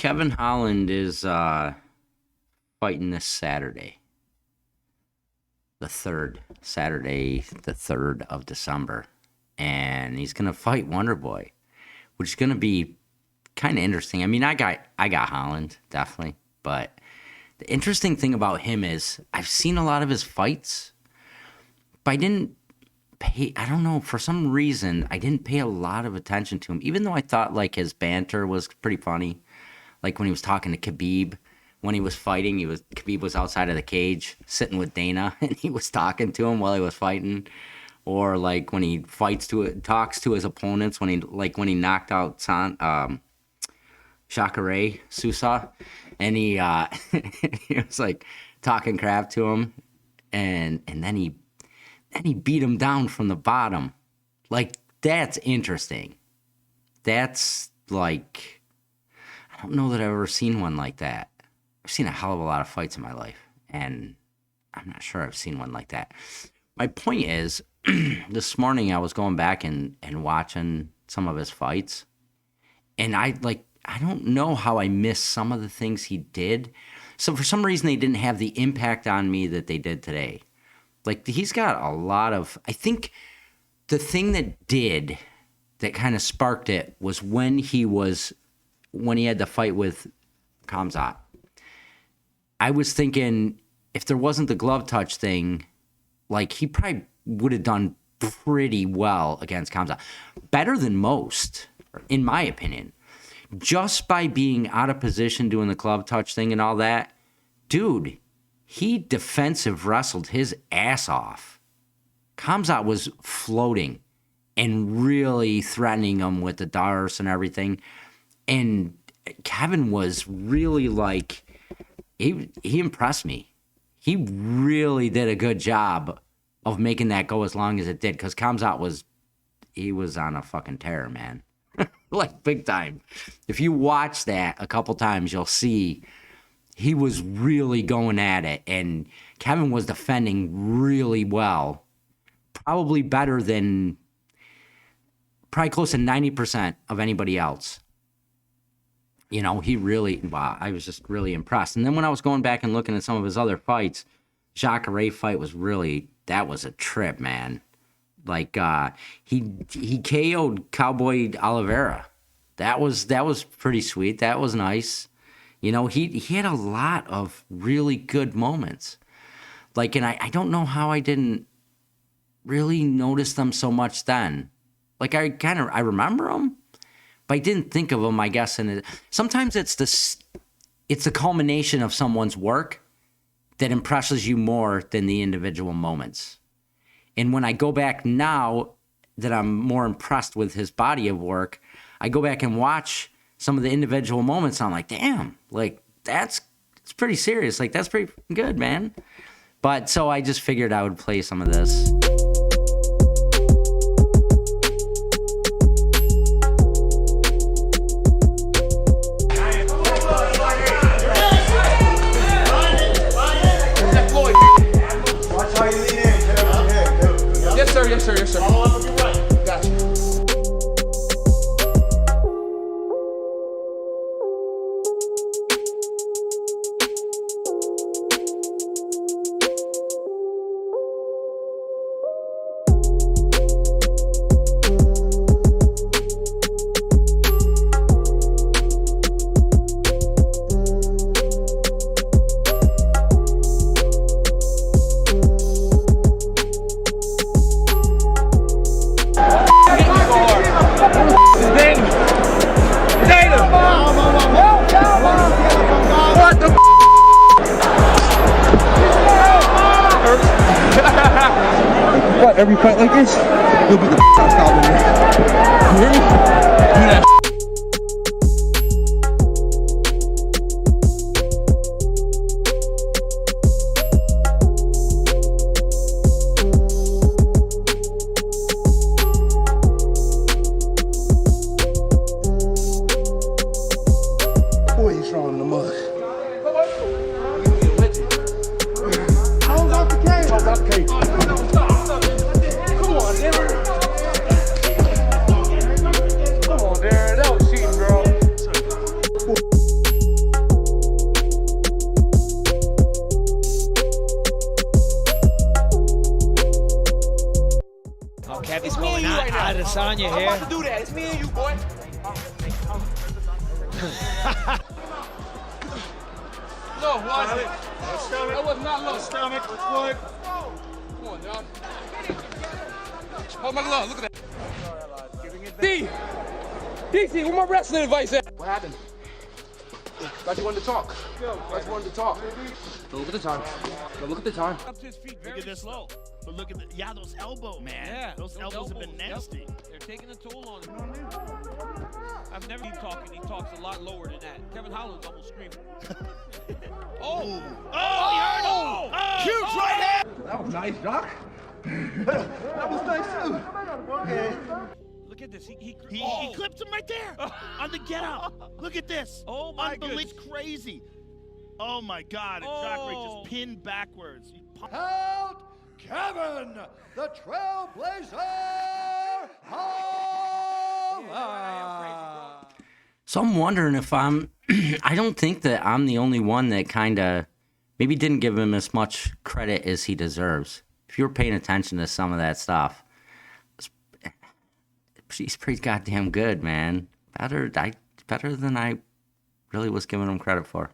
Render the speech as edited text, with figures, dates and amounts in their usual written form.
Kevin Holland is fighting this Saturday. Saturday, the 3rd of December. And he's going to fight Wonderboy, which is going to be kind of interesting. I mean, I got Holland, definitely. But the interesting thing about him is I've seen a lot of his fights, but I don't know, for some reason, I didn't pay a lot of attention to him, even though I thought, like, his banter was pretty funny. Like, when he was talking to Khabib, when he was fighting, Khabib was outside of the cage, sitting with Dana, and he was talking to him while he was fighting. Or, like, when he talks to his opponents, when he knocked out Jacare Sousa, and he was, like, talking crap to him, and then he beat him down from the bottom. Like, that's interesting. That's, like, I don't know that I've ever seen one like that. I've seen a hell of a lot of fights in my life, and I'm not sure I've seen one like that. My point is, this morning I was going back and watching some of his fights, and I don't know how I missed some of the things he did. So for some reason, they didn't have the impact on me that they did today. Like, he's got a lot of, I think the thing that kind of sparked it was when he had the fight with Khamzat. I was thinking, if there wasn't the glove touch thing, like, he probably would have done pretty well against Khamzat. Better than most, in my opinion. Just by being out of position doing the glove touch thing and all that, dude, he defensive wrestled his ass off. Khamzat was floating and really threatening him with the darts and everything. And Kevin was really, like, he impressed me. He really did a good job of making that go as long as it did, because Khamzat was on a fucking tear, man. Like, big time. If you watch that a couple times, you'll see he was really going at it, and Kevin was defending really well. Probably better than, probably close to 90% of anybody else. You know, wow, I was just really impressed. And then when I was going back and looking at some of his other fights, Jacare fight that was a trip, man. Like, he KO'd Cowboy Oliveira. That was pretty sweet. That was nice. You know, he had a lot of really good moments. Like, and I don't know how I didn't really notice them so much then. Like, I remember them, but I didn't think of them, I guess. And sometimes it's the culmination of someone's work that impresses you more than the individual moments. And when I go back now that I'm more impressed with his body of work, I go back and watch some of the individual moments. And I'm like, damn, like, it's pretty serious. Like, that's pretty good, man. But so I just figured I would play some of this. Yes, sir. Follow up with your right. Gotcha. Every fight like this, you'll be the top style in there. You hear me? Do that. Boy, you strong in the mud. Hold off the cage. Hold off the cage. Come on, Darren. It's me and you, boy. No, was it? That was not low. Stomach, foot. Come on, dog. Hold my glove. Look at that. D. DC, where my wrestling advice at? What happened? Thought you wanted to talk. Thought you wanted to talk. Don't look at the time. Don't look at the time. Up to his feet very Look at this slow. But look at those elbows, man. Yeah, those elbows have been nasty. Yep. They're taking a toll on him. I've never seen him talking. He talks a lot lower than that. Kevin Holland's almost screaming. Oh, he heard him. Oh, huge right hand. That was nice, Doc. That was nice too. Okay. Look at this. He clipped him right there on the get out. Look at this. Oh my goodness. It's crazy. Oh my God. And Jacare just pinned backwards. Count Kevin, the Trailblazer, Holland. So I'm wondering if I don't think that I'm the only one that kind of maybe didn't give him as much credit as he deserves. If you were paying attention to some of that stuff, he's pretty goddamn good, man. Better than I really was giving him credit for.